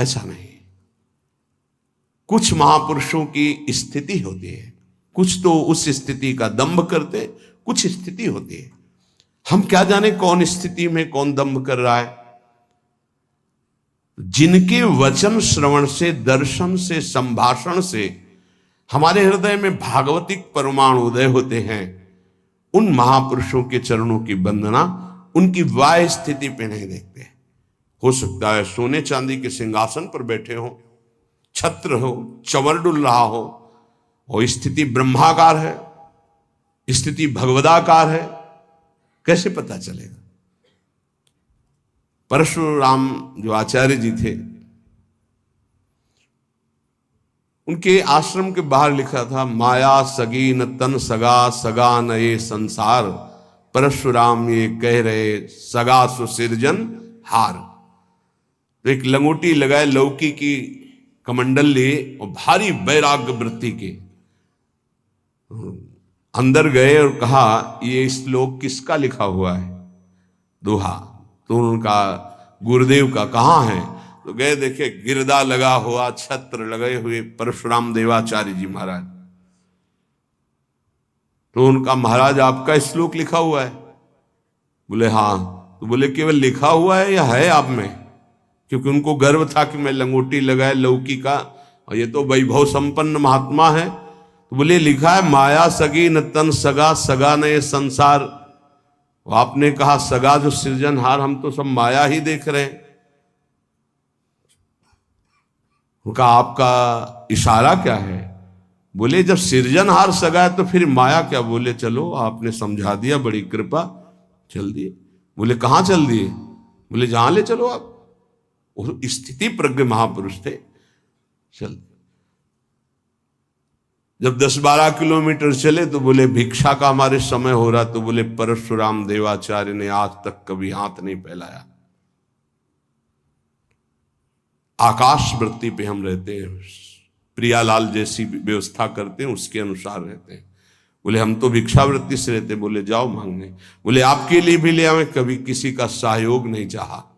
ऐसा नहीं। कुछ महापुरुषों की स्थिति होती है, कुछ तो उस स्थिति का दंभ करते, कुछ स्थिति होती है। हम क्या जाने कौन स्थिति में कौन दंभ कर रहा है। जिनके वचन श्रवण से, दर्शन से, संभाषण से हमारे हृदय में भागवतिक परमाणु उदय होते हैं, उन महापुरुषों के चरणों की वंदना उनकी वाह स्थिति पे नहीं देखते। हो सकता है सोने चांदी के सिंहासन पर बैठे हो, छत्र हो, चंवर डुल रहा हो, और स्थिति ब्रह्माकार है, स्थिति भगवदाकार है, कैसे पता चलेगा। परशुराम जो आचार्य जी थे, उनके आश्रम के बाहर लिखा था, माया सगी न तन सगा, सगा न ये संसार, परशुराम ये कह रहे सगा सुसिरजन हार। तो एक लंगोटी लगाए, लौकी की कमंडल लिए और भारी वैराग्य वृत्ति के अंदर गए और कहा, ये श्लोक किसका लिखा हुआ है, दोहा। तो उनका गुरुदेव का कहाँ है, तो गए देखे गिरदा लगा हुआ, छत्र लगे हुए परशुराम देवाचार्य जी महाराज। तो उनका, महाराज आपका श्लोक लिखा हुआ है? बोले हाँ। तो बोले केवल लिखा हुआ है या है आप में? क्योंकि उनको गर्व था कि मैं लंगोटी लगाए लौकी का, और ये तो वैभव संपन्न महात्मा है। तो बोले लिखा है, माया सगी न तन सगा, सगा न ये संसार। आपने कहा सगा जो सृजनहार, हम तो सब माया ही देख रहे हैं। उनका आपका इशारा क्या है? बोले जब सृजनहार सगा है तो फिर माया क्या? बोले चलो आपने समझा दिया, बड़ी कृपा, चल दिए। बोले कहाँ चल दिए? बोले जहां ले चलो आप। वो स्थिति प्रज्ञ महापुरुष थे, चल। जब 10-12 किलोमीटर चले तो बोले भिक्षा का हमारे समय हो रहा। तो बोले परशुराम देवाचार्य ने आज तक कभी हाथ नहीं फैलाया। आकाश वृत्ति पे हम रहते हैं, प्रियालाल जैसी व्यवस्था करते हैं उसके अनुसार रहते हैं। बोले हम तो भिक्षावृत्ति से रहते। बोले जाओ मांगने। बोले आपके लिए भी ले आवे, कभी किसी का सहयोग नहीं चाहा,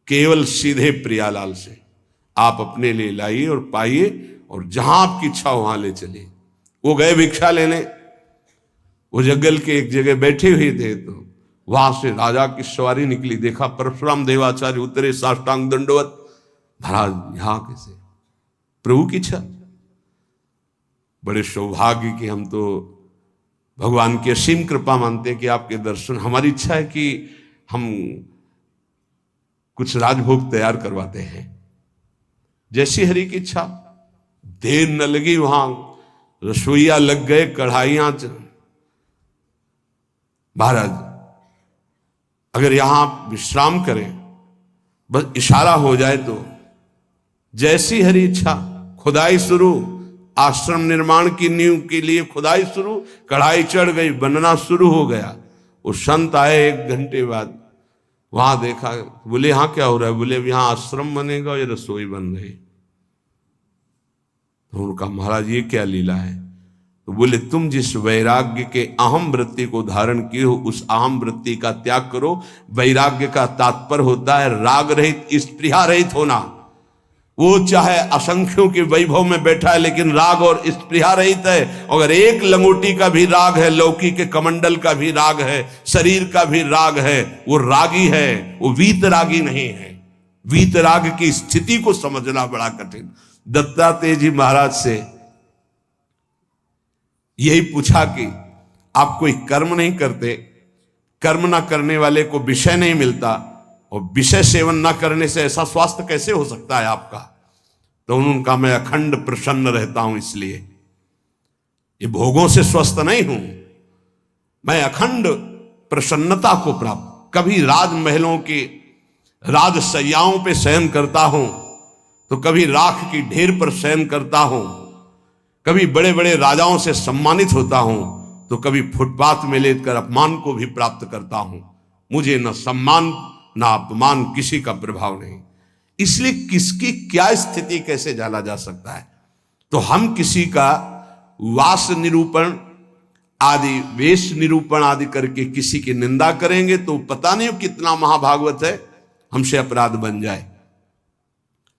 केवल सीधे प्रियालाल से आप अपने लिए लाइए और पाइए, और जहां आपकी इच्छा वहां ले चलिए। वो गए भिक्षा लेने, वो जंगल के एक जगह बैठे हुए थे, तो वहां से राजा की सवारी निकली। देखा परशुराम देवाचार्य उतरे, साष्टांग दंडवत। महाराज यहां कैसे? प्रभु की इच्छा। बड़े सौभाग्य कि हम तो भगवान की असीम कृपा मानते हैं कि आपके दर्शन। हमारी इच्छा है कि हम कुछ राजभोग तैयार करवाते हैं, जैसी हरि की इच्छा। देर न लगी, वहां रसोईया लग गए, कढ़ाइयां। महाराज अगर यहां आप विश्राम करें, बस इशारा हो जाए तो जैसी हरि इच्छा, खुदाई शुरू। आश्रम निर्माण की नींव के लिए खुदाई शुरू, कढ़ाई चढ़ गई, बनना शुरू हो गया। वो संत आए 1 घंटे बाद, वहां देखा। बोले यहां क्या हो रहा है? बोले यहां आश्रम बनेगा, ये रसोई बन रही। तो उनका, महाराज ये क्या लीला है? तो बोले तुम जिस वैराग्य के अहम वृत्ति को धारण किए हो, उस अहम वृत्ति का त्याग करो। वैराग्य का तात्पर्य होता है राग रहित, स्पृहा रहित होना। वो चाहे असंख्यों के वैभव में बैठा है, लेकिन राग और स्पृहा रहित है। अगर एक लंगोटी का भी राग है, लौकी के कमंडल का भी राग है, शरीर का भी राग है, वो रागी है, वो वीतरागी नहीं है। वीतराग की स्थिति को समझना बड़ा कठिन। दत्तात्रेय जी महाराज से यही पूछा कि आप कोई कर्म नहीं करते, कर्म ना करने वाले को विषय नहीं मिलता, और विषय सेवन ना करने से ऐसा स्वास्थ्य कैसे हो सकता है आपका? तो उन्होंने कहा मैं अखंड प्रसन्न रहता हूं, इसलिए ये भोगों से स्वस्थ नहीं हूं, मैं अखंड प्रसन्नता को प्राप्त। कभी राजमहलों के राजसैयाओं पे शयन करता हूं, तो कभी राख की ढेर पर शयन करता हूं, कभी बड़े बड़े राजाओं से सम्मानित होता हूं, तो कभी फुटपाथ में लेकर अपमान को भी प्राप्त करता हूं। मुझे न सम्मान ना अपमान, किसी का प्रभाव नहीं। इसलिए किसकी क्या स्थिति कैसे जाना जा सकता है? तो हम किसी का वास निरूपण आदि, वेश निरूपण आदि करके किसी की निंदा करेंगे तो पता नहीं कितना महाभागवत है, हमसे अपराध बन जाए।